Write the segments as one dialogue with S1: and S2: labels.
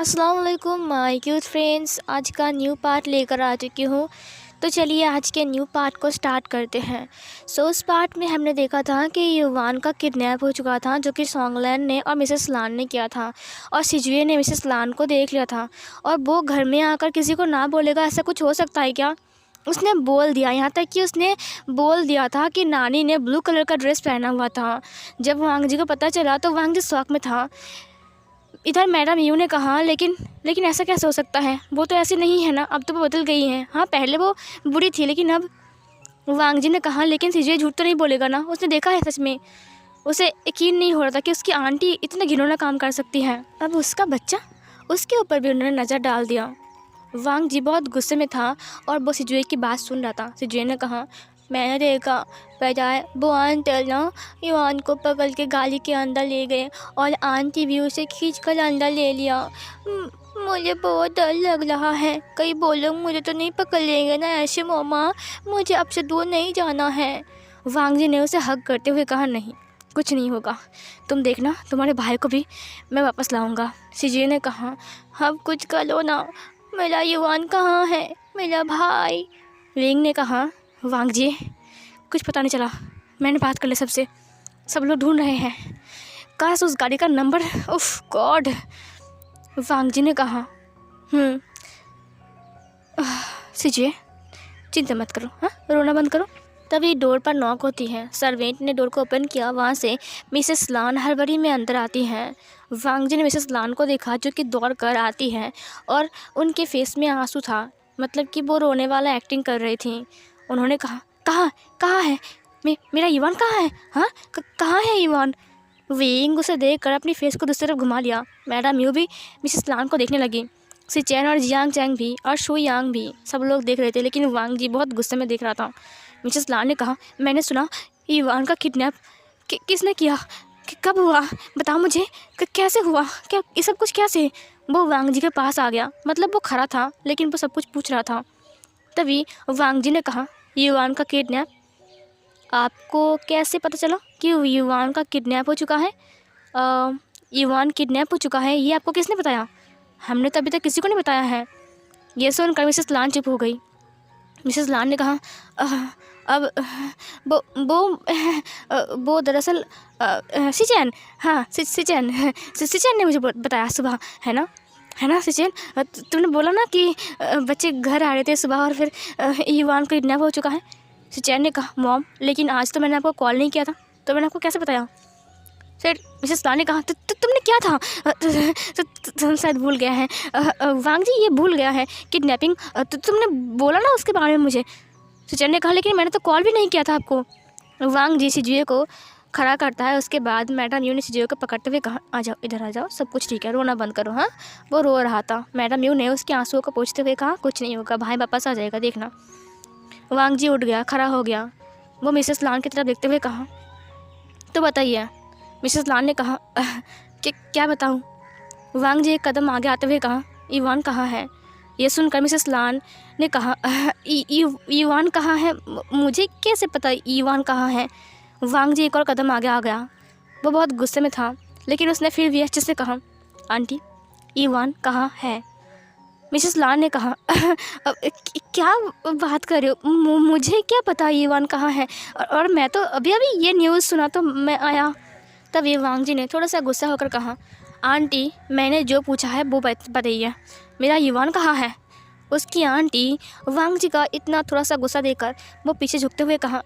S1: अस्सलाम वालेकुम my cute friends. आज का न्यू पार्ट लेकर आ चुकी हूँ। तो चलिए आज के न्यू पार्ट को स्टार्ट करते हैं। उस पार्ट में हमने देखा था कि युवान का किडनैप हो चुका था, जो कि सोंगलैन ने और मिसेस लान ने किया था। और सिजुए ने मिसेस लान को देख लिया था और वो घर में आकर किसी को ना बोलेगा, ऐसा कुछ हो सकता है क्या? उसने बोल दिया, यहाँ तक कि उसने बोल दिया था कि नानी ने ब्लू कलर का ड्रेस पहना हुआ था। जब वांग जी को पता चला तो वांग जी शौक में था। इधर मैडम यू ने कहा लेकिन ऐसा कैसे हो सकता है, वो तो ऐसी नहीं है ना, अब तो वो बदल गई हैं। हाँ, पहले वो बुरी थी लेकिन अब। वांग जी ने कहा लेकिन सिजुए झूठ तो नहीं बोलेगा ना, उसने देखा है सच में। उसे यकीन नहीं हो रहा था कि उसकी आंटी इतना घिनौना काम कर सकती है। अब उसका बच्चा, उसके ऊपर भी उन्होंने नज़र डाल दिया। वांग जी बहुत गुस्से में था और वो सिजुए की बात सुन रहा था। सिजुए ने कहा मैंने देखा बजाय वो अंकल ना युवान को पकड़ के गाड़ी के अंदर ले गए और आंटी भी उसे खींच कर अंदर ले लिया। मुझे बहुत डर लग रहा है, कहीं बोलो मुझे तो नहीं पकड़ लेंगे ना ऐसे मम्मा, मुझे अब से दूर नहीं जाना है। वांग जी ने उसे हग करते हुए कहा नहीं, कुछ नहीं होगा, तुम देखना तुम्हारे भाई को भी मैं वापस लाऊंगा। सिजुए ने कहा अब कुछ कर लो ना, मेरा युवान कहाँ है, मेरा भाई। विंग ने कहा वांग जी कुछ पता नहीं चला, मैंने बात कर ली सबसे, सब लोग ढूंढ रहे हैं, काश उस गाड़ी का नंबर, उफ गॉड। वांग जी ने कहा सिजुए चिंता मत करो, हाँ रोना बंद करो। तभी डोर पर नॉक होती है। सर्वेंट ने डोर को ओपन किया, वहाँ से मिसेस लान हड़बड़ी में अंदर आती हैं। वांग जी ने मिसेस लान को देखा जो कि दौड़ कर आती है और उनके फेस में आंसू था, मतलब कि वो रोने वाला एक्टिंग कर रही थी। उन्होंने कहा कहाँ है मेरा ईवान कहाँ है, हाँ कहाँ है ईवान? विंग उसे देखकर अपनी फेस को दूसरी तरफ घुमा लिया। मैडम यू भी मिसेस लान को देखने लगी। सिचैन और जियांग चैंग भी और शू यांग भी, सब लोग देख रहे थे लेकिन वांग जी बहुत गुस्से में देख रहा था। मिसेस लान ने कहा मैंने सुना ईवान का किडनैप किसने किया, कब हुआ, बताओ मुझे, कैसे हुआ, क्या ये सब कुछ कैसे? वो वांग जी के पास आ गया, मतलब वो खड़ा था लेकिन वो सब कुछ पूछ रहा था। तभी वांग जी ने कहा युवान का किडनैप, आपको कैसे पता चला कि युवान का किडनैप हो चुका है? युवान किडनैप हो चुका है, ये आपको किसने बताया? हमने तो अभी तक किसी को नहीं बताया है। ये सुनकर मिसेस लान चुप हो गई। मिसेस लान ने कहा अब वो दरअसल सिचैन, हाँ सिचैन ने मुझे बताया सुबह, है ना सिचैन, तुमने बोला ना कि बच्चे घर आ रहे थे सुबह और फिर युवान का किडनैप हो चुका है। सिचैन ने कहा मॉम लेकिन आज तो मैंने आपको कॉल नहीं किया था, तो मैंने आपको कैसे बताया? फिर मिसेस लान ने कहा तुमने क्या था, तुम शायद भूल गया है वांग जी, ये भूल गया है किडनैपिंग, तुमने बोला ना उसके बारे में मुझे। सिचैन ने कहा लेकिन मैंने तो कॉल भी नहीं किया था आपको। वांग जी सिजुए को खड़ा करता है। उसके बाद मैडम यू ने सिजुए को पकड़ते हुए कहा आ जाओ, इधर आ जाओ, सब कुछ ठीक है, रोना बंद करो। हाँ, वो रो रहा था। मैडम यू ने उसके आंसुओं को पोंछते हुए कहा कुछ नहीं होगा, भाई वापस आ जाएगा, देखना। वांग जी उठ गया, खड़ा हो गया। वो मिसेस लान की तरफ देखते हुए कहा तो बताइए। मिसेस लान ने कहा कि क्या बताऊं? वांग जी एक कदम आगे आते हुए कहा ईवान कहाँ है? ये सुनकर मिसेस लान ने कहा ईवान कहाँ है, मुझे कैसे पता ईवान कहाँ है? वांग जी एक और कदम आगे आ गया। वो बहुत गुस्से में था लेकिन उसने फिर भी अच्छे से कहा आंटी ईवान कहाँ है? मिसेस लान ने कहा क्या बात कर रहे हो, मुझे क्या पता ईवान कहाँ है, और मैं तो अभी ये न्यूज़ सुना तो मैं आया। तभी वांग जी ने थोड़ा सा गुस्सा होकर कहा आंटी मैंने जो पूछा है वो बताइए, मेरा ईवान कहाँ है? उसकी आंटी वांग जी का इतना थोड़ा सा गुस्सा देकर वो पीछे झुकते हुए कहा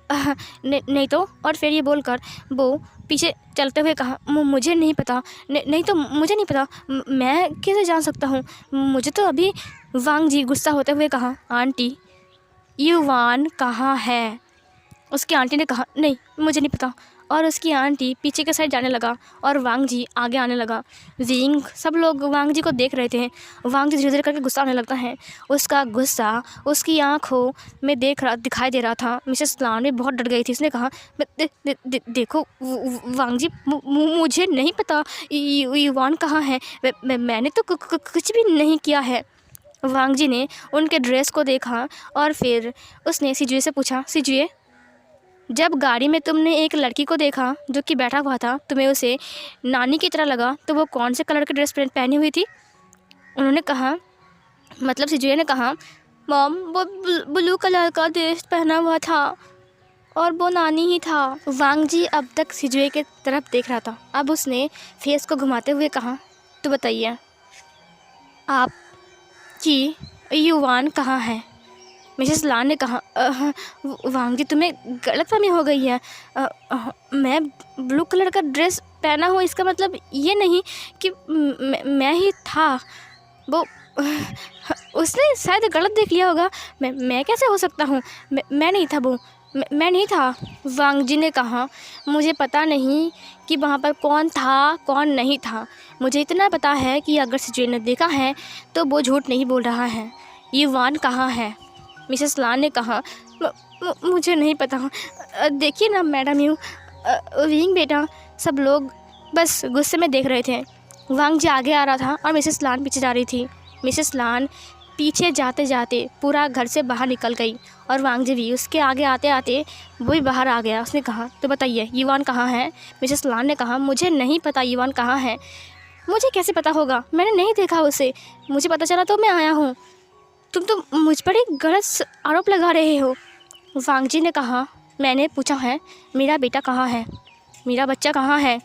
S1: नहीं तो, और फिर ये बोलकर वो पीछे चलते हुए कहा मुझे नहीं पता, नहीं तो मुझे नहीं पता, मैं कैसे जान सकता हूँ, मुझे तो अभी। वांग जी गुस्सा होते हुए कहा आंटी युवान कहाँ है? उसकी आंटी ने कहा नहीं मुझे नहीं पता, और उसकी आंटी पीछे के साइड जाने लगा और वांग जी आगे आने लगा। विंग सब लोग वांग जी को देख रहे थे। वांग जी धीरे धीरे करके गुस्सा आने लगता है। उसका गुस्सा उसकी आंखों में दिखाई दे रहा था। मिसेस लान भी बहुत डर गई थी। उसने कहा देखो वांग जी, मुझे नहीं पता युवान कहाँ है, मैंने तो कुछ भी नहीं किया है। वांग जी ने उनके ड्रेस को देखा और फिर उसने सिजुए से पूछा सिजुए, जब गाड़ी में तुमने एक लड़की को देखा जो कि बैठा हुआ था, तुम्हें उसे नानी की तरह लगा, तो वो कौन से कलर की ड्रेस पहनी हुई थी? उन्होंने कहा, मतलब सिजुए ने कहा, मॉम वो ब्लू कलर का ड्रेस पहना हुआ था और वो नानी ही था। वांग जी अब तक सिजुए के तरफ देख रहा था। अब उसने फेस को घुमाते हुए कहा, तो बताइए आपकी युवान कहाँ है? मिसेस लान ने कहा, वांग जी तुम्हें गलतफहमी हो गई है। मैं ब्लू कलर का ड्रेस पहना हूँ, इसका मतलब ये नहीं कि मैं ही था। वो उसने शायद गलत देख लिया होगा। मैं कैसे हो सकता हूँ? मैं नहीं था वो, मैं नहीं था। वांग जी ने कहा, मुझे पता नहीं कि वहाँ पर कौन था कौन नहीं था। मुझे इतना पता है कि अगर सिजुए ने देखा है तो वो झूठ नहीं बोल रहा है। युवान कहाँ है? मिसेस लान ने कहा, मुझे नहीं पता। देखिए ना मैडम, यूँ विंग बेटा, सब लोग बस गुस्से में देख रहे थे। वांग जी आगे आ रहा था और मिसेस लान पीछे जा रही थी। मिसेस लान पीछे जाते जाते पूरा घर से बाहर निकल गई और वांग जी भी उसके आगे आते आते वो भी बाहर आ गया। उसने कहा, तो बताइए युवान कहाँ है? मिसेस लान ने कहा, मुझे नहीं पता युवान कहाँ है। मुझे कैसे पता होगा? मैंने नहीं देखा उसे, मुझे पता चला तो मैं आया हूँ। तुम तो मुझ पर एक गलत आरोप लगा रहे हो। वांग जी ने कहा, मैंने पूछा है मेरा बेटा कहाँ है, मेरा बच्चा कहाँ है?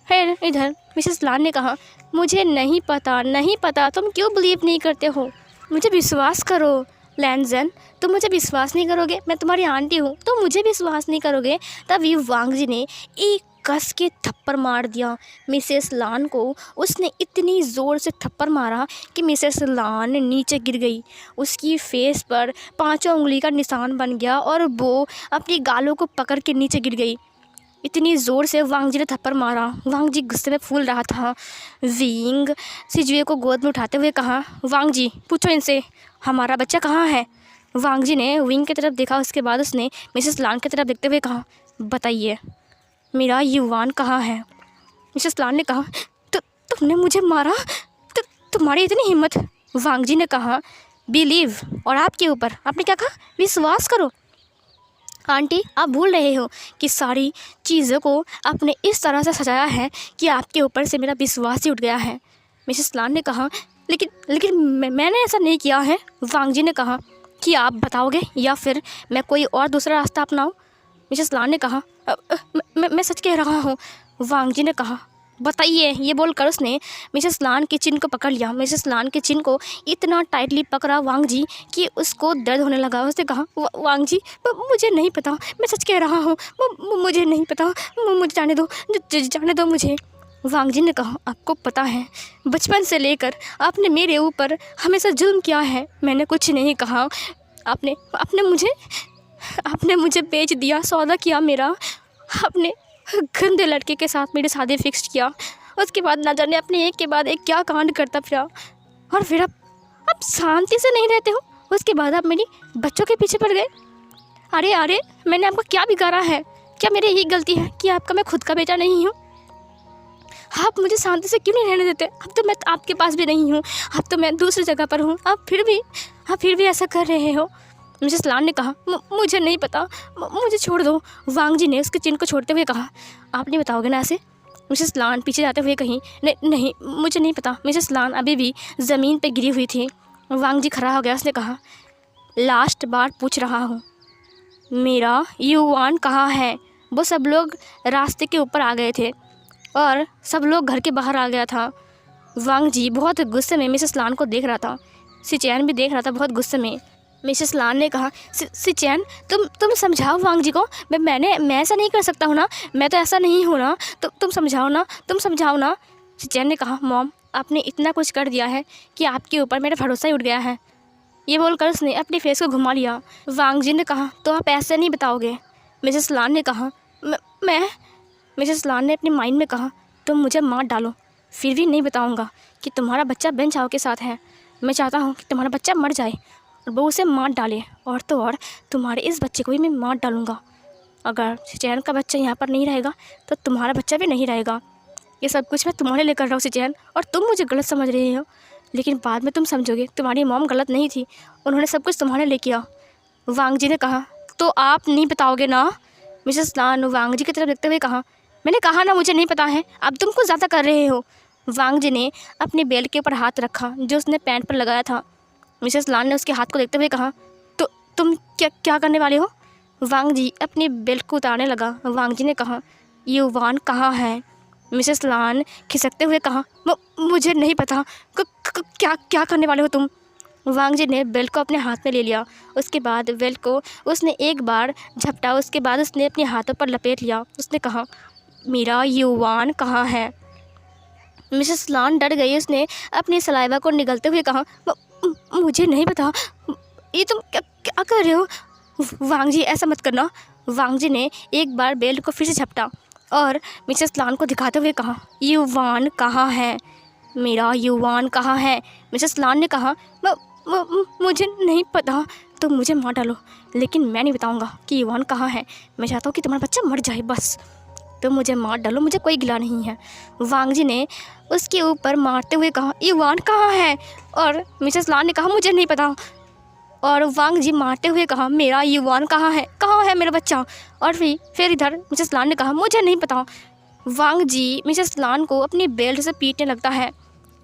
S1: फिर इधर मिसेस लान ने कहा, मुझे नहीं पता। तुम क्यों बिलीव नहीं करते हो? मुझे विश्वास करो लैनजन, तुम मुझे विश्वास नहीं करोगे? मैं तुम्हारी आंटी हूँ, तो मुझे विश्वास नहीं करोगे? तभी वांग जी ने एक कस के थप्पड़ मार दिया मिसेस लान को। उसने इतनी ज़ोर से थप्पड़ मारा कि मिसेस लान नीचे गिर गई। उसकी फेस पर 5 उंगली का निशान बन गया और वो अपनी गालों को पकड़ के नीचे गिर गई। इतनी ज़ोर से वांग जी ने थप्पड़ मारा। वांग जी गुस्से में फूल रहा था। विंग सिजुए को गोद में उठाते हुए कहा, वांग जी पूछो इनसे हमारा बच्चा कहाँ है? वांग जी ने विंग की तरफ देखा। उसके बाद उसने मिसेस लान की तरफ देखते हुए कहा, बताइए मेरा युवान कहाँ है? मिसेस लान ने कहा, तो तुमने मुझे मारा? तो तुम्हारी इतनी हिम्मत? वांग जी ने कहा, बिलीव, और आपके ऊपर आपने क्या कहा? विश्वास करो। आंटी आप भूल रहे हो कि सारी चीज़ों को आपने इस तरह से सजाया है कि आपके ऊपर से मेरा विश्वास ही उठ गया है। मिसेस लान ने कहा, लेकिन मैंने ऐसा नहीं किया है। वांग जी ने कहा कि आप बताओगे या फिर मैं कोई और दूसरा रास्ता अपनाऊं? मिसेस लान ने कहा, मैं सच कह रहा हूँ। वांग जी ने कहा, बताइए। ये बोलकर उसने मिसेस लान के चिन को पकड़ लिया। मिसेस लान के चिन को इतना टाइटली पकड़ा वांग जी कि उसको दर्द होने लगा। उसने कहा, वांग जी मुझे नहीं पता, मैं सच कह रहा हूँ, मुझे नहीं पता, मुझे जाने दो मुझे। वांग जी ने कहा, आपको पता है बचपन से लेकर आपने मेरे ऊपर हमेशा जुल्म किया है। मैंने कुछ नहीं कहा। आपने मुझे बेच दिया, सौदा किया मेरा। आपने गंदे लड़के के साथ मेरी शादी फिक्स किया। उसके बाद ना जाने अपने एक के बाद एक क्या कांड करता फिरा। और फिर अब शांति से नहीं रहते हो। उसके बाद आप मेरी बच्चों के पीछे पड़ गए। अरे मैंने आपको क्या बिगाड़ा है? क्या मेरी यही गलती है कि आपका मैं खुद का बेटा नहीं हूँ? आप मुझे शांति से क्यों नहीं रहने देते? अब तो मैं आपके पास भी नहीं हूँ, अब तो मैं दूसरी जगह पर हूँ। आप फिर भी ऐसा कर रहे हो। मिसेस लान ने कहा, मुझे नहीं पता, मुझे छोड़ दो। वांग जी ने उसके चिन को छोड़ते हुए कहा, आप नहीं बताओगे ना ऐसे? मिसेस लान पीछे जाते हुए कहीं, नहीं मुझे नहीं पता। मिसेस लान अभी भी ज़मीन पर गिरी हुई थी। वांग जी खड़ा हो गया। उसने कहा, लास्ट बार पूछ रहा हूँ, मेरा युवान कहाँ है? वो सब लोग रास्ते के ऊपर आ गए थे और सब लोग घर के बाहर आ गया था। वांग जी बहुत गुस्से में मिसेस लान को देख रहा था। सिचैन भी देख रहा था बहुत गुस्से में। मिसेस लान ने कहा, सिचैन तुम समझाओ वांग जी को। मैं ऐसा नहीं कर सकता हूँ ना, मैं तो ऐसा नहीं हूँ ना, तो तुम समझाओ ना। सिचैन ने कहा, मॉम आपने इतना कुछ कर दिया है कि आपके ऊपर मेरा भरोसा ही उठ गया है। ये बोलकर उसने अपनी फेस को घुमा लिया। वांग जी ने कहा, तो आप ऐसे नहीं बताओगे? मिसेस लान ने कहा, मैं मिसेस लान ने अपने माइंड में कहा, तुम मुझे मार डालो, फिर भी नहीं बताऊंगा कि तुम्हारा बच्चा बेन चाओ के साथ है। मैं चाहता हूँ कि तुम्हारा बच्चा मर जाए और वो उसे मार डाले, और तो और तुम्हारे इस बच्चे को भी मैं मार डालूँगा। अगर सिचैन का बच्चा यहाँ पर नहीं रहेगा तो तुम्हारा बच्चा भी नहीं रहेगा। ये सब कुछ मैं तुम्हारे लिए कर रहा हूँ सिचैन, और तुम मुझे गलत समझ रहे हो, लेकिन बाद में तुम समझोगे तुम्हारी मॉम गलत नहीं थी, उन्होंने सब कुछ तुम्हारे लिए किया। वांग जी ने कहा, तो आप नहीं बताओगे ना? मिसेस लान वांग जी की तरफ देखते हुए कहा, मैंने कहा ना मुझे नहीं पता है, अब तुम कुछ ज़्यादा कर रहे हो। वांग जी ने अपने बेल्ट के ऊपर हाथ रखा जो उसने पैंट पर लगाया था। मिसेस लान ने उसके हाथ को देखते हुए कहा, तो तुम क्या क्या करने वाले हो? वांग जी अपनी बेल्ट को उतारने लगा। वांग जी ने कहा, युवान कहाँ है? मिसेस लान खिसकते हुए कहा, मुझे नहीं पता। क्या क्या करने वाले हो तुम? वांग जी ने बेल्ट को अपने हाथ में ले लिया। उसके बाद बेल्ट को उसने एक बार झपटा, उसके बाद उसने अपने हाथों पर लपेट लिया। उसने कहा, मेरा युवान कहाँ है? मिसेस लान डर गई। उसने अपनी सलाइवा को निगलते हुए कहा, मुझे नहीं पता। ये तुम क्या क्या कर रहे हो? वांग जी ऐसा मत करना। वांग जी ने एक बार बेल्ट को फिर से झपटा और मिसेस लान को दिखाते हुए कहा, युवान कहाँ है? मेरा युवान कहाँ है? मिसेस लान ने कहा, मुझे नहीं पता। तो मुझे मार डालो लेकिन मैं नहीं बताऊंगा कि युवान कहाँ है। मैं चाहता हूँ कि तुम्हारा बच्चा मर जाए बस। तो मुझे मार डालो, मुझे कोई गिला नहीं है। वांग जी ने उसके ऊपर मारते हुए कहा, युवान कहाँ है? और मिसेस लान ने कहा, मुझे नहीं पता। और वांग जी मारते हुए कहा, मेरा युवान कहाँ है? कहाँ है मेरा बच्चा? और फिर इधर मिसेस लान ने कहा, मुझे नहीं पता। वांग जी मिसेस लान को अपनी बेल्ट से पीटने लगता है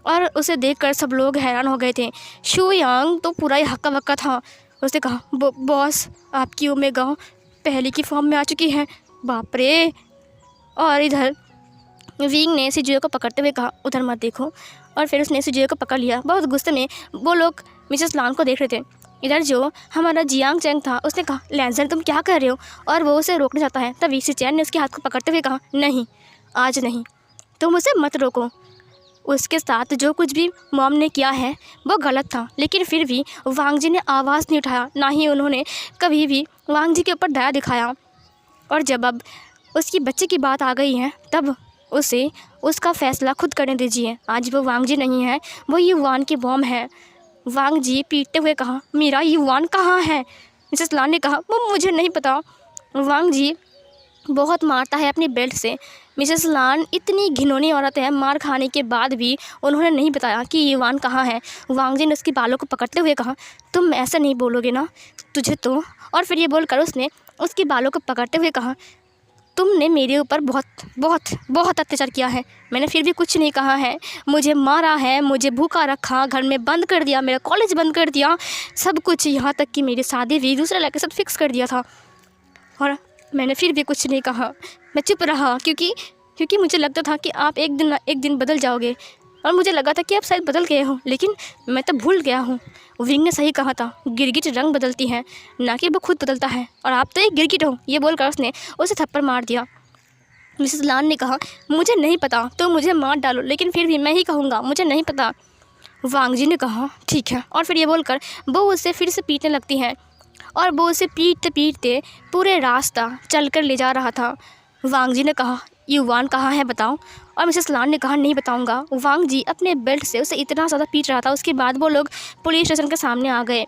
S1: और उसे देखकर सब लोग हैरान हो गए थे। शू यांग तो पूरा ही हक्का बक्का था। उसने कहा, बॉस आपकी ओमेगा पहले की फॉर्म में आ चुकी है, बाप रे। और इधर विंग ने सिजुए को पकड़ते हुए कहा, उधर मत देखो। और फिर उसने सिजुए को पकड़ लिया। बहुत गुस्से में वो लोग मिसेस लान को देख रहे थे। इधर जो हमारा जियांग चैंग था उसने कहा, लैंसर तुम क्या कर रहे हो? और वो उसे रोकने जाता है। तभी सिचैन ने उसके हाथ को पकड़ते हुए कहा, नहीं आज नहीं, तुम उसे मत रोको। उसके साथ जो कुछ भी मॉम ने किया है वो गलत था, लेकिन फिर भी वांग जी ने आवाज़ नहीं उठाया, ना ही उन्होंने कभी भी वांग जी के ऊपर दया दिखाया। और जब अब उसकी बच्चे की बात आ गई है तब उसे उसका फ़ैसला खुद करने दीजिए। आज वो वांग जी नहीं है, वो युवान की मॉम है। वांग जी पीटते हुए कहा, मेरा युवान कहाँ है? मिसेस लान ने कहा, वो मुझे नहीं पता। वांग जी बहुत मारता है अपनी बेल्ट से। मिसेस लान इतनी घिनौनी औरत है, मार खाने के बाद भी उन्होंने नहीं बताया कि युवान कहाँ है। वांग जी ने उसके बालों को पकड़ते हुए कहा, तुम ऐसा नहीं बोलोगे ना तुझे तो। और फिर ये बोलकर उसने उसके बालों को पकड़ते हुए कहा, तुमने मेरे ऊपर बहुत बहुत बहुत अत्याचार किया है, मैंने फिर भी कुछ नहीं कहा है। मुझे मारा है, मुझे भूखा रखा, घर में बंद कर दिया, मेरा कॉलेज बंद कर दिया, सब कुछ, यहाँ तक कि मेरी शादी भी दूसरे लड़के के साथ फिक्स कर दिया था। और मैंने फिर भी कुछ नहीं कहा, मैं चुप रहा क्योंकि मुझे लगता था कि आप एक दिन बदल जाओगे। और मुझे लगा था कि आप शायद बदल गए हो, लेकिन मैं तो भूल गया हूँ। विंग ने सही कहा था, गिरगिट रंग बदलती है, ना कि वो खुद बदलता है, और आप तो एक गिरगिट हो। ये बोलकर उसने उसे थप्पड़ मार दिया। मिसेस लान ने कहा, मुझे नहीं पता, तो मुझे मार डालो, लेकिन फिर भी मैं ही कहूँगा, मुझे नहीं पता। वांग जी ने कहा, ठीक है। और फिर ये बोलकर वो उसे फिर से पीटने लगती हैं और वो उसे पीटते पीटते पूरे रास्ता चल कर ले जा रहा था। वांग जी ने कहा, युवान कहाँ है बताओ? और मिसेस लान ने कहा, नहीं बताऊंगा। वांग जी अपने बेल्ट से उसे इतना ज़्यादा पीट रहा था। उसके बाद वो लोग पुलिस स्टेशन के सामने आ गए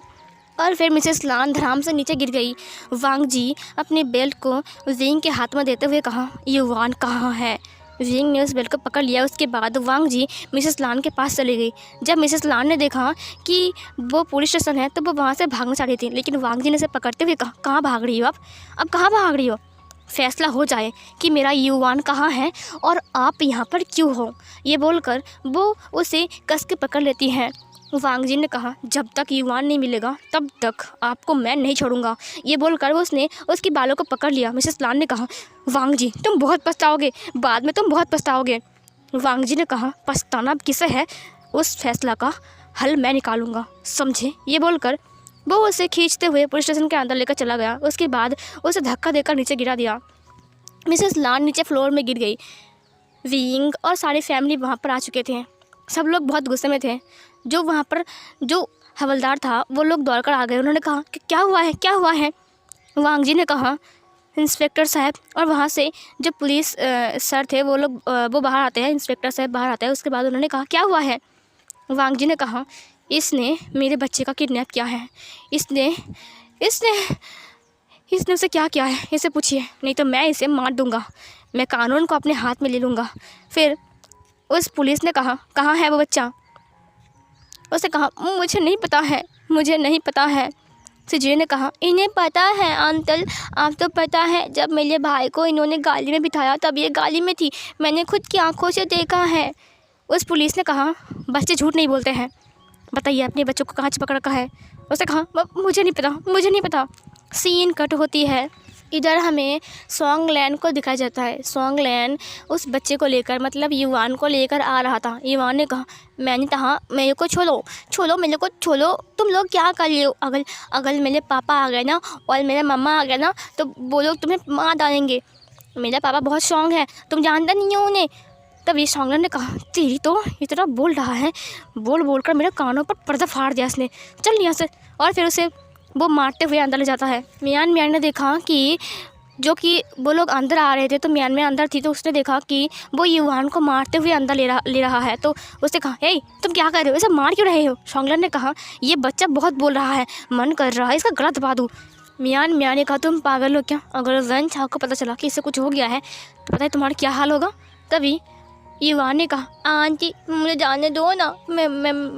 S1: और फिर मिसेस लान धड़ाम से नीचे गिर गई। वांग जी अपने बेल्ट को विंग के हाथ में देते हुए कहा, युवान कहाँ है? विंग ने उस बेल्ट को पकड़ लिया। उसके बाद वांग जी मिसेस लान के पास चली गई। जब मिसेस लान ने देखा कि वो पुलिस स्टेशन है तो वो वहाँ से भागना चाह रही थी, लेकिन वांग जी ने उसे पकड़ते हुए कहा, कहाँ भाग रही हो आप? अब कहाँ भाग रही हो? फैसला हो जाए कि मेरा युवान कहाँ है और आप यहाँ पर क्यों हो। ये बोलकर वो उसे कस के पकड़ लेती हैं। वांग जी ने कहा, जब तक युवान नहीं मिलेगा तब तक आपको मैं नहीं छोड़ूंगा। ये बोलकर उसने उसके बालों को पकड़ लिया। मिसेस लान ने कहा, वांग जी तुम बहुत पछताओगे, बाद में तुम बहुत पछताओगे। वांग जी ने कहा, पछताना अब किसे है, उस फैसला का हल मैं निकालूंगा, समझे। ये बोलकर वो उसे खींचते हुए पुलिस स्टेशन के अंदर लेकर चला गया। उसके बाद उसे धक्का देकर नीचे गिरा दिया। मिसेस लान नीचे फ्लोर में गिर गई। विंग और सारी फैमिली वहाँ पर आ चुके थे। सब लोग बहुत गुस्से में थे। जो वहाँ पर जो हवलदार था वो लोग दौड़ कर आ गए। उन्होंने कहा कि क्या हुआ है, क्या हुआ है? वांग जी ने कहा, इंस्पेक्टर साहब। और वहाँ से जो पुलिस सर थे वो बाहर आते हैं, इंस्पेक्टर साहब बाहर आते हैं। उसके बाद उन्होंने कहा, क्या हुआ है? वांग जी ने कहा, इसने मेरे बच्चे का किडनैप किया है। इसने उसे क्या किया है, इसे पूछिए, नहीं तो मैं इसे मार दूंगा, मैं कानून को अपने हाथ में ले लूँगा। फिर उस पुलिस ने कहा, कहाँ है वो बच्चा? उसने कहा, मुझे नहीं पता है, मुझे नहीं पता है। सिजुए ने कहा, इन्हें पता है अंकल, आप तो पता है जब मेरे भाई को इन्होंने गाड़ी में बिठाया तब ये गाड़ी में थी, मैंने खुद की आंखों से देखा है। उस पुलिस ने कहा बच्चे झूठ नहीं बोलते हैं, बताइए अपने बच्चों को कहाँ पकड़ रखा है। उसने कहा मुझे नहीं पता, मुझे नहीं पता। सीन कट होती है। इधर हमें सॉन्गलैन को दिखाया जाता है। सॉन्गलैन उस बच्चे को लेकर मतलब युवान को लेकर आ रहा था। युवान ने कहा मैंने कहा मेरे को छोड़ो छोड़ो, मेरे को छोड़ो, तुम लोग क्या कर रहे हो। अगर अगर मेरे पापा आ गए ना और मेरे मम्मा आ गए ना तो वो लोग तुम्हें मार डालेंगे। मेरा पापा बहुत स्ट्रॉन्ग है, तुम जानता नहीं हो उन्हें। तब ये सॉन्गलैन ने कहा तेरी तो इतना बोल रहा है, बोल कर मेरे कानों पर पर्दा फाड़ दिया इसने, चल यहाँ से। और फिर उसे वो मारते हुए अंदर ले जाता है। मियान ने देखा कि जो कि वो लोग अंदर आ रहे थे तो मियान अंदर थी, तो उसने देखा कि वो युवान को मारते हुए अंदर ले रहा है। तो उसने कहा हे तुम क्या कर रहे हो, इसे मार क्यों रहे हो। सॉन्गलैन ने कहा ये बच्चा बहुत बोल रहा है, मन कर रहा है इसका गला दबा दूँ। मियान ने कहा तुम पागल हो क्या, अगर वैन चाव को पता चला कि इससे कुछ हो गया है तो पता है तुम्हारा क्या हाल होगा। तभी युवान ने कहा आंटी मुझे जाने दो ना, मैं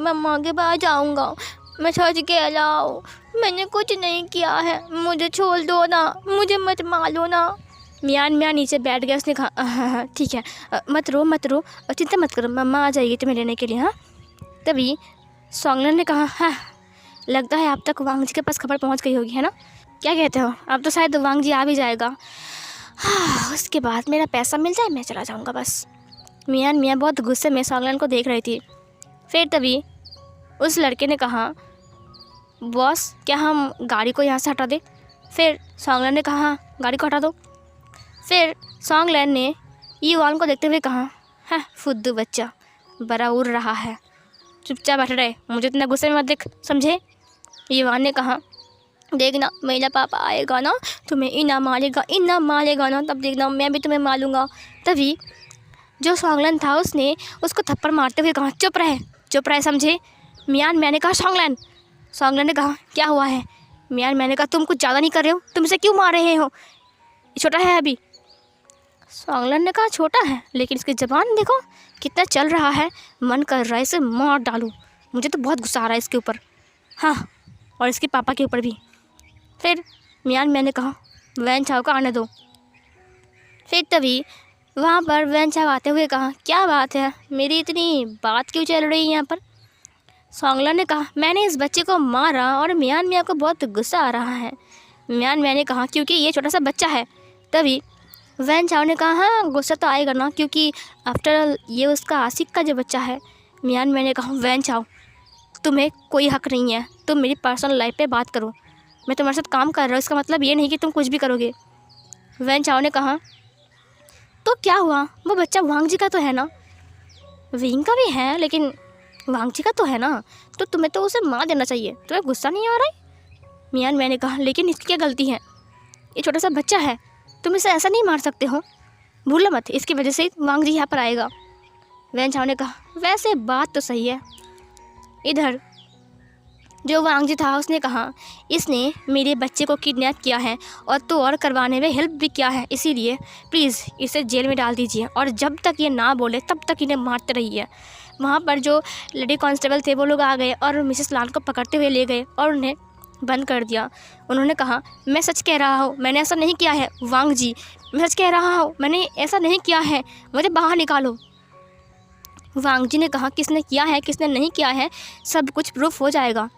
S1: मम्मा के पास जाऊँगा, मैं सच कह रहा हूँ, मैंने कुछ नहीं किया है, मुझे छोड़ दो ना, मुझे मत मारो ना। मियान नीचे बैठ गया। उसने कहा ठीक है, मत रो चिंता मत करो, मम्मा आ जाएगी तुम्हें लेने के लिए। हाँ। तभी सॉन्गलैन ने कहा हाँ लगता है अब तक वांग जी के पास खबर पहुँच गई होगी, है ना, क्या कहते हो। अब तो शायद वांग जी आ भी जाएगा। हाँ उसके बाद मेरा पैसा मिल जाए मैं चला जाऊँगा बस। मियान बहुत गुस्से में सॉन्गलैन को देख रही थी। फिर तभी उस लड़के ने कहा बॉस क्या हम गाड़ी को यहाँ से हटा दें। फिर सॉन्गलैन ने कहा हाँ गाड़ी को हटा दो। फिर सॉन्गलैन ने युवान को देखते हुए कहा हाँ फुद्दू बच्चा बड़ा उड़ रहा है, चुपचाप बैठ रहे, मुझे इतना गुस्से में मत देख, समझे। युवान ने कहा देखना मेरा पापा आएगा ना तुम्हें इना मारेगा ना, तब देखना मैं भी तुम्हें मारूंगा। तभी जो सॉन्गलैन था उसने उसको थप्पड़ मारते हुए कहा चुप रहे समझे। मियान ने कहा सॉन्गलैन ने कहा क्या हुआ है। मियान ने कहा तुम कुछ ज़्यादा नहीं कर रहे हो, तुम इसे क्यों मार रहे हो, छोटा है अभी। सॉन्गलैन ने कहा छोटा है लेकिन इसकी ज़बान देखो कितना चल रहा है, मन कर रहा है इसे मार डालूं, मुझे तो बहुत गुस्सा आ रहा है इसके ऊपर, हाँ और इसके पापा के ऊपर भी। फिर मियान ने कहा वैन चाव को आने दो। फिर तभी वहाँ पर वैन चाव आते हुए कहा क्या बात है, मेरी इतनी बात क्यों चल रही है यहाँ पर। सॉन्गलैन ने कहा मैंने इस बच्चे को मारा और मियान को बहुत गुस्सा आ रहा है। मियान ने कहा क्योंकि ये छोटा सा बच्चा है। तभी वैन चाव ने कहा हाँ गुस्सा तो आएगा ना क्योंकि आफ्टर ऑल ये उसका आशिक का जो बच्चा है। मियान ने कहा वैन चाव तुम्हें कोई हक नहीं है, तुम मेरी पर्सनल लाइफ पे बात करो, मैं तुम्हारे साथ काम कर रहा हूँ, इसका मतलब ये नहीं कि तुम कुछ भी करोगे। वैन चाव ने कहा तो क्या हुआ, वो बच्चा वांग जी का तो है ना। विंग का भी है लेकिन वांग जी का तो है ना, तो तुम्हें तो उसे मार देना चाहिए, तुम्हें गुस्सा नहीं आ रहा है। मियान ने कहा लेकिन इसकी क्या गलती है, ये छोटा सा बच्चा है, तुम इसे ऐसा नहीं मार सकते हो, भूलो मत इसकी वजह से वांग जी यहाँ पर आएगा। वैन चाव ने कहा वैसे बात तो सही है। इधर जो वांग जी था उसने कहा इसने मेरे बच्चे को किडनैप किया है और तो और करवाने में हेल्प भी किया है, इसीलिए प्लीज़ इसे जेल में डाल दीजिए और जब तक ये ना बोले तब तक इन्हें मारते रहिए। वहाँ पर जो लेडी कांस्टेबल थे वो लोग आ गए और मिसेस लाल को पकड़ते हुए ले गए और उन्हें बंद कर दिया। उन्होंने कहा मैं सच कह रहा हूँ, मैंने ऐसा नहीं किया है वांग जी, मैं सच कह रहा हूँ, मैंने ऐसा नहीं किया है, मुझे बाहर निकालो। वांग जी ने कहा किसने किया है किसने नहीं किया है सब कुछ प्रूफ हो जाएगा,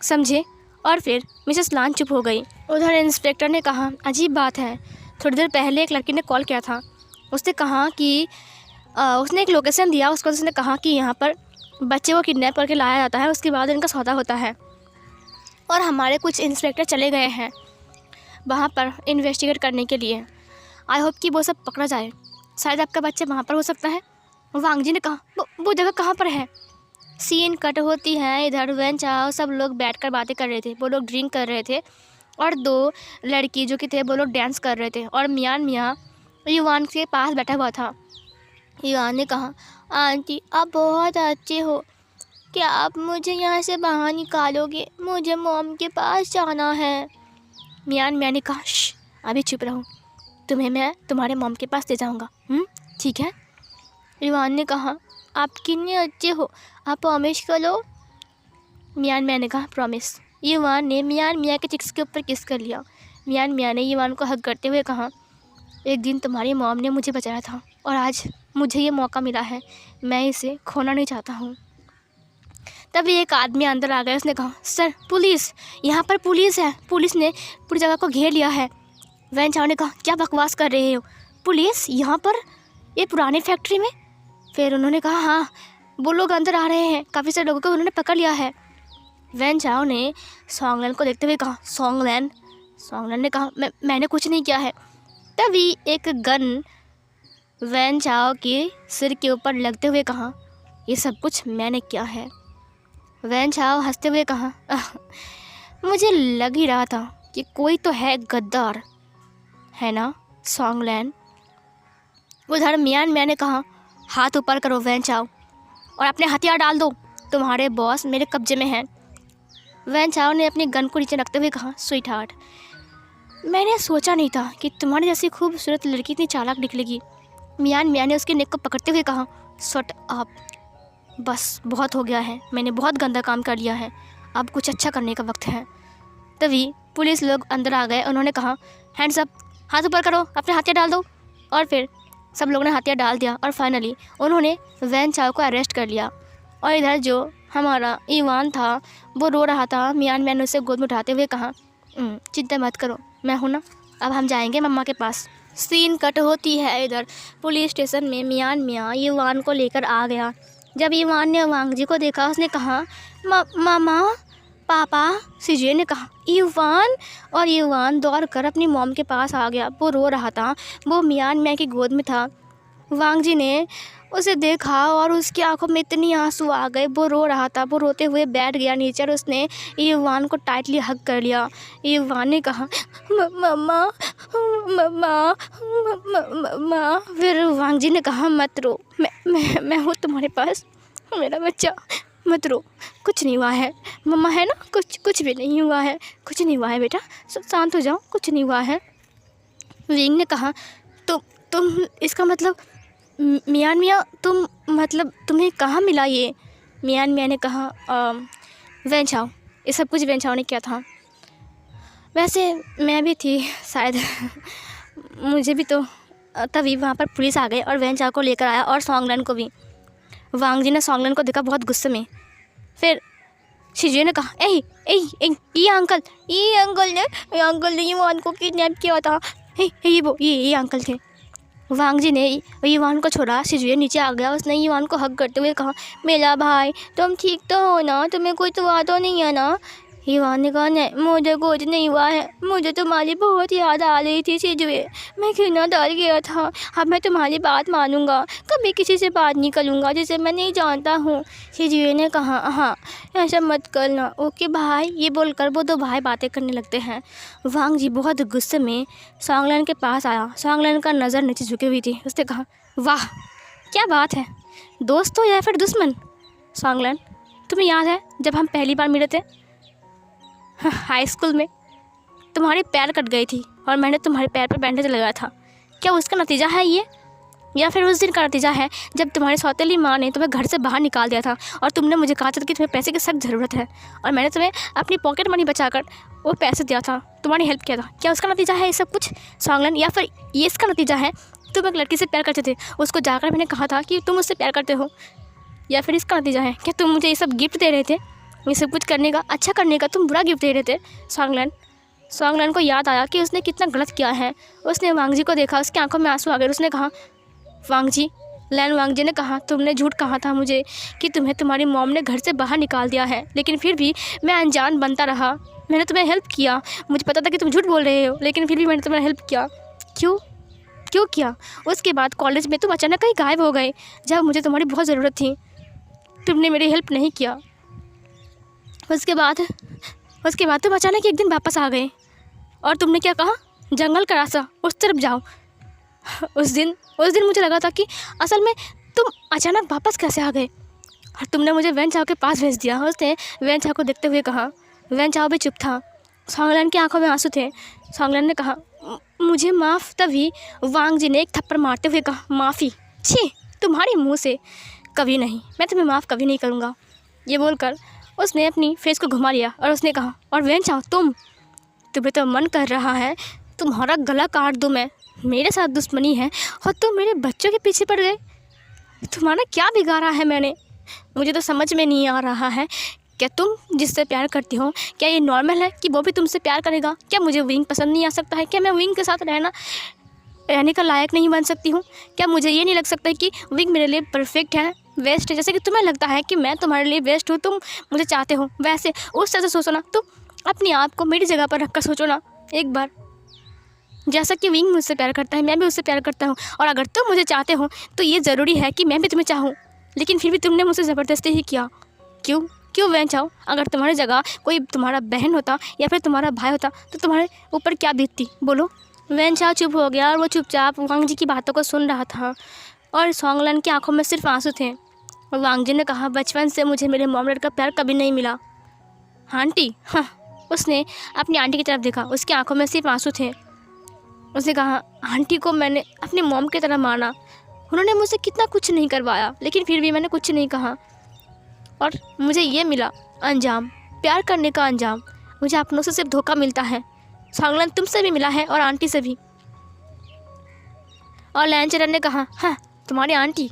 S1: समझे। और फिर मिसेस लान चुप हो गई। उधर इंस्पेक्टर ने कहा अजीब बात है, थोड़ी देर पहले एक लड़की ने कॉल किया था, उसने कहा कि उसने एक लोकेशन दिया, उसको उसने कहा कि यहाँ पर बच्चे को किडनैप करके लाया जाता है, उसके बाद इनका सौदा होता है। और हमारे कुछ इंस्पेक्टर चले गए हैं वहाँ पर इन्वेस्टिगेट करने के लिए, आई होप कि वो सब पकड़ा जाए, शायद आपका बच्चा वहाँ पर हो सकता है। वांग जी ने कहा वो जगह कहाँ पर है। सीन कट होती है। इधर वैन चाव सब लोग बैठकर बातें कर रहे थे, वो लोग ड्रिंक कर रहे थे और दो लड़की जो कि थे वो लोग डांस कर रहे थे और मियान युवान के पास बैठा हुआ था। युवान ने कहा आंटी आप बहुत अच्छे हो, क्या आप मुझे यहाँ से बाहर निकालोगे, मुझे मॉम के पास जाना है। मियान ने कहा अभी चुप रहो, तुम्हें मैं तुम्हारे मॉम के पास ले जाऊँगा, ठीक है। युवान ने कहा आप कितने अच्छे हो, आप प्रॉमिस करो। मियान ने कहा प्रॉमिस। युवान ने मियान के चिक्स के ऊपर किस कर लिया। मियान ने युवान को हक करते हुए कहा एक दिन तुम्हारी मॉम ने मुझे बचाया था और आज मुझे ये मौका मिला है, मैं इसे खोना नहीं चाहता हूँ। तभी एक आदमी अंदर आ गया। उसने कहा, सर पुलिस, यहाँ पर पुलिस है, पुलिस ने पूरी जगह को घेर लिया है। वैन चाओ ने कहा, क्या बकवास कर रहे हो, पुलिस यहाँ पर, ये पुरानी फैक्ट्री में? फिर उन्होंने कहा, हाँ वो लोग अंदर आ रहे हैं, काफ़ी सारे लोगों को उन्होंने पकड़ लिया है। वैन चाओ ने सॉन्गलैन को देखते हुए कहा, सॉन्गलैन? सॉन्गलैन ने कहा, मैंने कुछ नहीं किया है। तभी एक गन वैन चाओ के सिर के ऊपर लगते हुए कहा, ये सब कुछ मैंने किया है। वैन चाओ हंसते हुए कहा, मुझे लग ही रहा था कि कोई तो है गद्दार, है ना सॉन्गलैन? उधर मियान मियाँ ने कहा, हाथ ऊपर करो वैन चाओ और अपने हथियार डाल दो, तुम्हारे बॉस मेरे कब्जे में हैं। वैन चाओ ने अपनी गन को नीचे रखते हुए कहा, स्वीट हार्ट, मैंने सोचा नहीं था कि तुम्हारी जैसी खूबसूरत लड़की इतनी चालाक निकलेगी। मियान मियाँ ने उसके नेक को पकड़ते हुए कहा, शट अप, बस बहुत हो गया है, मैंने बहुत गंदा काम कर लिया है, अब कुछ अच्छा करने का वक्त है। तभी पुलिस लोग अंदर आ गए। उन्होंने कहा, हैंड्स अप, हाथ ऊपर करो, अपने हथियार डाल दो। और फिर सब लोगों ने हथियार डाल दिया और फाइनली उन्होंने वैन चाओ को अरेस्ट कर लिया। और इधर जो हमारा इवान था वो रो रहा था। मियान मियाँ ने उसे गोद में उठाते हुए कहा, चिंता मत करो, मैं हूँ ना, अब हम जाएंगे मम्मा के पास। सीन कट होती है इधर पुलिस स्टेशन में। मियान मियाँ इवान को लेकर आ गया। जब इवान ने वांग जी को देखा, उसने कहा, मामा, पापा। सीजे ने कहा, इवान। और इवान दौड़ कर अपनी मॉम के पास आ गया। वो रो रहा था, वो मियान मियाँ की गोद में था। वांग जी ने उसे देखा और उसकी आंखों में इतनी आंसू आ गए, वो रो रहा था। वो रोते हुए बैठ गया नीचे और उसने इवान को टाइटली हग कर लिया। इवान ने कहा, मम्मा मम्मा मम्मा। फिर वांग जी ने कहा, मत रो, मैं हूँ तुम्हारे पास, मेरा बच्चा, मत रो, कुछ नहीं हुआ है, मम्मा है ना, कुछ भी नहीं हुआ है, कुछ नहीं हुआ है बेटा, सब शांत हो जाओ, कुछ नहीं हुआ है। विंग ने कहा, तुम इसका मतलब मियान मियाँ, तुम मतलब तुम्हें कहाँ मिला ये? मियान मियाँ ने कहा, वैन चाओ, ये सब कुछ वैन चाओ ने किया था। वैसे मैं भी थी शायद मुझे भी तो। तभी वहाँ पर पुलिस आ गई और वैन चाओ को लेकर आया और सॉन्गलैन को भी। वांग जी ने सॉन्गलैन को देखा बहुत गुस्से में। फिर शिजुए ने कहा, ये अंकल ने इवान को किडनैप किया था। ये अंकल थे। वांग जी ने इवान को छोड़ा। शिजुए नीचे आ गया। उसने इवान को हग करते हुए कहा, मेरा भाई, तुम ठीक तो हो ना, तुम्हें कुछ हुआ तो नहीं है ना? इवान ने कहा, नहीं, मुझे कुछ नहीं हुआ है, मुझे तुम्हारी बहुत याद आ रही थी शिजुए, मैं कितना डर गया था। अब मैं तुम्हारी बात मानूंगा, कभी किसी से बात नहीं करूँगा जिसे मैं नहीं जानता हूँ। शिजुए ने कहा, हाँ ऐसा मत करना, ओके भाई। ये बोलकर वो दो भाई बातें करने लगते हैं। वांग जी बहुत गुस्से में सॉन्गलैन के पास आया। सॉन्गलैन का नज़र नीचे झुकी हुई थी। उसने कहा, वाह क्या बात है, दोस्त हो या फिर दुश्मन? सॉन्गलैन, तुम्हें याद है जब हम पहली बार मिले थे हाई स्कूल में, तुम्हारे पैर कट गई थी और मैंने तुम्हारे पैर पर बैंडेज लगाया था, क्या उसका नतीजा है ये, या फिर उस दिन का नतीजा है जब तुम्हारी सौतेली माँ ने तुम्हें घर से बाहर निकाल दिया था और तुमने मुझे कहा था कि तुम्हें पैसे की सख्त ज़रूरत है और मैंने तुम्हें अपनी पॉकेट मनी बचाकर वो पैसे दिया था, तुम्हारी हेल्प किया था, क्या उसका नतीजा है ये सब कुछ सॉन्गलैन? या फिर ये इसका नतीजा है तुम एक लड़की से प्यार करते थे, उसको जाकर मैंने कहा था कि तुम उससे प्यार करते हो, या फिर इसका नतीजा है क्या तुम मुझे ये सब गिफ्ट दे रहे थे, ये सब कुछ करने का, अच्छा करने का तुम बुरा गिफ्ट दे रहे थे? सॉन्गलैन को याद आया कि उसने कितना गलत किया है। उसने वांग जी को देखा, उसकी आंखों में आंसू आ गए। उसने कहा, वांग जी ने कहा, तुमने झूठ कहा था मुझे कि तुम्हें तुम्हारी मॉम ने घर से बाहर निकाल दिया है, लेकिन फिर भी मैं अनजान बनता रहा, मैंने तुम्हें हेल्प किया, मुझे पता था कि तुम झूठ बोल रहे हो, लेकिन फिर भी मैंने तुम्हें हेल्प किया। क्यों किया? उसके बाद कॉलेज में तुम अचानक कहीं गायब हो गए जब मुझे तुम्हारी बहुत ज़रूरत थी, तुमने मेरी हेल्प नहीं किया। उसके बाद तुम अचानक एक दिन वापस आ गए और तुमने क्या कहा, जंगल का रास्ता, उस तरफ जाओ। उस दिन मुझे लगा था कि असल में तुम अचानक वापस कैसे आ गए और तुमने मुझे वैन चाओ के पास भेज दिया। उसने वैन चाओ को देखते हुए कहा। वैन चाओ भी चुप था। सॉन्गलैन की आंखों में आंसू थे। सॉन्गलैन ने कहा, मुझे माफ़। तभी वांग जी ने एक थप्पड़ मारते हुए कहा, माफ़ी? छी, तुम्हारे मुँह से कभी नहीं, मैं तुम्हें माफ़ कभी नहीं करूँगा। ये बोलकर उसने अपनी फेस को घुमा लिया और उसने कहा, और वैन चाओ तुम्हें तो मन कर रहा है तुम्हारा गला काट दूँ मैं, मेरे साथ दुश्मनी है और तुम मेरे बच्चों के पीछे पड़ गए। तुम्हारा क्या बिगाड़ा है मैंने? मुझे तो समझ में नहीं आ रहा है। क्या तुम जिससे प्यार करती हो, क्या ये नॉर्मल है कि वो भी तुमसे प्यार करेगा? क्या मुझे विंग पसंद नहीं आ सकता है? क्या मैं विंग के साथ रहने का लायक नहीं बन सकती हूँ? क्या मुझे ये नहीं लग सकता कि विंग मेरे लिए परफेक्ट है, वेस्ट है? जैसे कि तुम्हें लगता है कि मैं तुम्हारे लिए वेस्ट हूँ, तुम मुझे चाहते हो, वैसे उस तरह से सोचो ना। तो अपने आप को मेरी जगह पर रखकर सोचो ना एक बार। जैसा कि विंग मुझसे प्यार करता है, मैं भी उससे प्यार करता हूँ, और अगर तुम मुझे चाहते हो तो ये ज़रूरी है कि मैं भी तुम्हें चाहूँ। लेकिन फिर भी तुमने मुझसे ज़बरदस्ती ही किया। क्यों वैन चाहो? अगर तुम्हारी जगह कोई तुम्हारा बहन होता या फिर तुम्हारा भाई होता तो तुम्हारे ऊपर क्या बीतती, बोलो? वैन चाहो चुप हो गया और वो चुपचाप वांग जी की बातों को सुन रहा था और सॉन्गलन की आंखों में सिर्फ आंसू थे। और वांग जी ने कहा, बचपन से मुझे मेरे मॉम डैड का प्यार कभी नहीं मिला। आंटी? हाँ। उसने अपनी आंटी की तरफ देखा, उसकी आंखों में सिर्फ आंसू थे। उसने कहा, आंटी को मैंने अपनी मॉम की तरह माना। उन्होंने मुझसे कितना कुछ नहीं करवाया, लेकिन फिर भी मैंने कुछ नहीं कहा और मुझे ये मिला अंजाम, प्यार करने का अंजाम। मुझे अपनों से सिर्फ धोखा मिलता है। सॉन्गलन तुमसे भी मिला है और आंटी से भी। और लैनचरन ने कहा, हाँ तुम्हारी आंटी?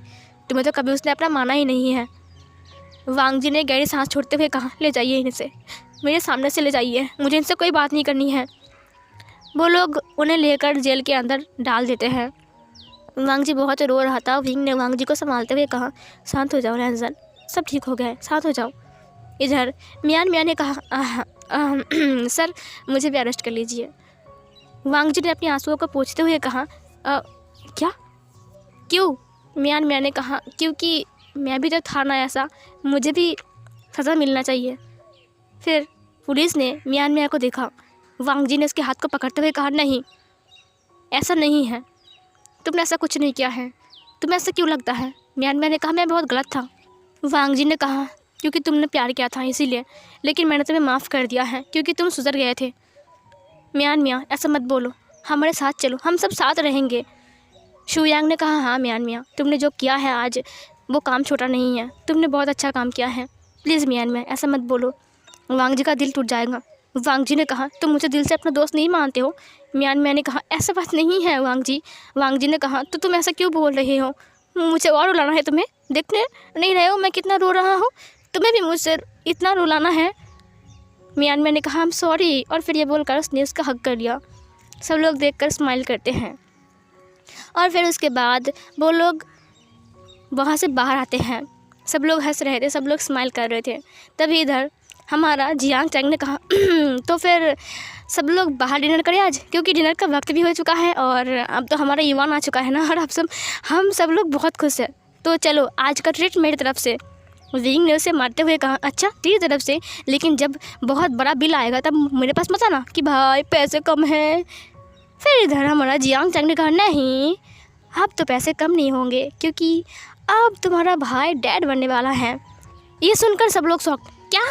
S1: तुम्हें तो कभी उसने अपना माना ही नहीं है। वांग जी ने गहरी सांस छोड़ते हुए कहा, ले जाइए इनसे, मेरे सामने से ले जाइए, मुझे इनसे कोई बात नहीं करनी है। वो लोग उन्हें लेकर जेल के अंदर डाल देते हैं। वांग जी बहुत रो रहा था। विंग ने वांग जी को संभालते हुए कहा, शांत हो जाओ लैनचरन, सब ठीक हो गया है, शांत हो जाओ। इधर मियान ने कहा, सर मुझे भी अरेस्ट कर लीजिए। वांग जी ने अपने आंसुओं को पोंछते हुए कहा, क्या? क्यों? मियान ने कहा, क्योंकि मैं भी तो था ना ऐसा, मुझे भी सज़ा मिलना चाहिए। फिर पुलिस ने मियान को देखा। वांग जी ने उसके हाथ को पकड़ते हुए कहा, नहीं ऐसा नहीं है, तुमने ऐसा कुछ नहीं किया है, तुम्हें ऐसा क्यों लगता है? मियान ने कहा, मैं बहुत गलत था। वांग जी ने कहा, क्योंकि तुमने प्यार किया था इसीलिए, लेकिन मैंने तुम्हें माफ़ कर दिया है क्योंकि तुम सुधर गए थे। मियाँ ऐसा मत बोलो, हमारे साथ चलो, हम सब साथ रहेंगे। शू यांग ने कहा, हाँ मियाँ तुमने जो किया है आज वो काम छोटा नहीं है, तुमने बहुत अच्छा काम किया है, प्लीज़ मियाँ ऐसा मत बोलो, वांग जी का दिल टूट जाएगा। वांग जी ने कहा, तुम मुझे दिल से अपना दोस्त नहीं मानते हो? मियाँ ने कहा, ऐसा बात नहीं है वांग जी। वांग जी ने कहा, तो तुम ऐसा क्यों बोल रहे हो? मुझे और रुलाना है तुम्हें? देखने नहीं रहे हो मैं कितना रो रहा हूँ? तुम्हें भी मुझसे इतना रुलाना है? मियाँ ने कहा, हम सॉरी, और फिर ये बोलकर उसने उसका हक कर लिया। सब लोग देखकर स्माइल करते हैं और फिर उसके बाद वो लोग वहाँ से बाहर आते हैं। सब लोग हंस रहे थे, सब लोग स्माइल कर रहे थे। तभी इधर हमारा जियांग चैंग ने कहा, तो फिर सब लोग बाहर डिनर करें आज, क्योंकि डिनर का वक्त भी हो चुका है और अब तो हमारा युवान आ चुका है ना, और अब हम सब लोग बहुत खुश हैं, तो चलो आज का ट्रीट मेरी तरफ से। विंग ने उसे मारते हुए कहा, अच्छा तेरी तरफ से, लेकिन जब बहुत बड़ा बिल आएगा तब मेरे पास मत आना कि भाई पैसे कम हैं। फिर इधर हमारा जियांग चैंग ने कहा, नहीं अब तो पैसे कम नहीं होंगे क्योंकि अब तुम्हारा भाई डैड बनने वाला है। ये सुनकर सब लोग शॉक, क्या?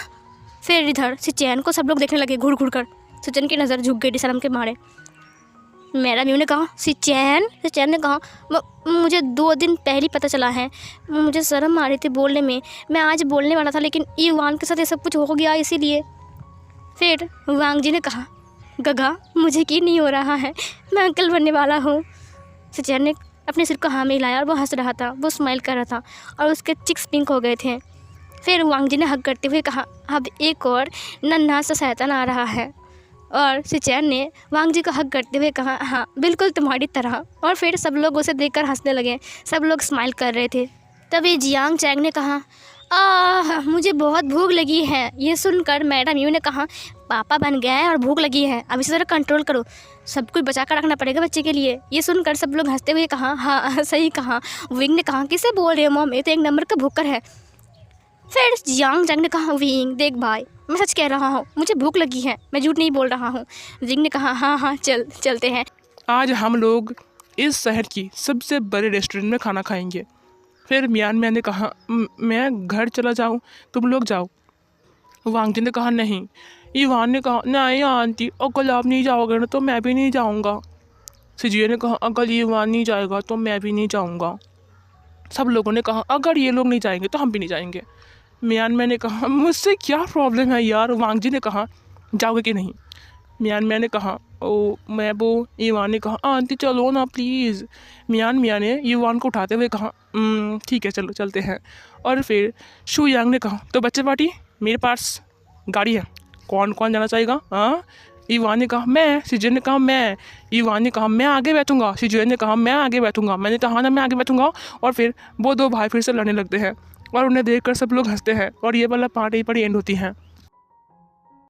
S1: फिर इधर सिचैन को सब लोग देखने लगे घूर घूर कर। सिचैन की नज़र झुक गई शर्म के मारे। मेरा म्यू ने कहा, सिचैन ने कहा, मुझे 2 दिन पहले पता चला है, मुझे शर्म आ रही थी बोलने में, मैं आज बोलने वाला था लेकिन युवान के साथ ये सब कुछ हो गया इसीलिए। फिर वांग जी ने कहा, गगा मुझे यकीन नहीं हो रहा है, मैं अंकल बनने वाला हूँ। सिचैन ने अपने सिर को हाँ में हिलाया और वो हंस रहा था, वो स्माइल कर रहा था और उसके चिक्स पिंक हो गए थे। फिर वांग जी ने हक करते हुए कहा, अब एक और नन्हा सा शैतान आ रहा है। और सिचैन ने वांग जी को हक करते हुए कहा, हाँ बिल्कुल तुम्हारी तरह। और फिर सब लोग उसे देखकर हंसने लगे, सब लोग स्माइल कर रहे थे। तभी जियांग चैंग ने कहा, मुझे बहुत भूख लगी है। ये सुनकर मैडम यू ने कहा, पापा बन गए हैं और भूख लगी है, अब इसी तरह कंट्रोल करो, सब कुछ बचा कर रखना पड़ेगा बच्चे के लिए। ये सुनकर सब लोग हंसते हुए कहा, हाँ सही कहा। विंग ने कहा, किसे बोल रहे हो मॉम, ये तो एक नंबर का भूखर है। फिर जियांग चैंग ने कहा, विंग देख भाई मैं सच कह रहा हूँ, मुझे भूख लगी है, मैं झूठ नहीं बोल रहा हूँ। विंग ने कहा, हाँ चलते हैं।
S2: आज हम लोग इस शहर की सबसे बड़े रेस्टोरेंट में खाना खाएंगे। फिर मियाँ ने कहा, मैं घर चला जाऊँ, तुम लोग जाओ। वांग जी ने कहा, नहीं। युवान ने कहा, नहीं आंटी, अगर आप नहीं जाओगे ना तो मैं भी नहीं जाऊँगा। सिजिए ने कहा, अगर युवान नहीं जाएगा तो मैं भी नहीं जाऊँगा। सब लोगों ने कहा, अगर ये लोग नहीं जाएंगे तो हम भी नहीं जाएंगे। मियाँ ने कहा, मुझसे क्या प्रॉब्लम है यार। वांग जी ने कहा, जाओगे कि नहीं? मियान मियाँ ने कहा ओ मैं वो ईवान ने कहा आंटी चलो ना प्लीज़। मियान मियाँ ने ईवान को उठाते हुए कहा ठीक है चलो चलते हैं। और फिर शू यांग ने कहा तो बच्चे पार्टी मेरे पास गाड़ी है, कौन कौन जाना चाहेगा? हाँ, ईवान ने कहा मैं, सीजन ने कहा मैं, ईवान ने कहा मैं आगे बैठूंगा, सीजन ने कहा मैं आगे बैठूंगा, मैंने कहा ना मैं आगे बैठूंगा। और फिर वो दो भाई फिर से लड़ने लगते हैं और उन्हें देखकर सब लोग हंसते हैं और ये वाला पार्ट यहीं पर एंड होती है।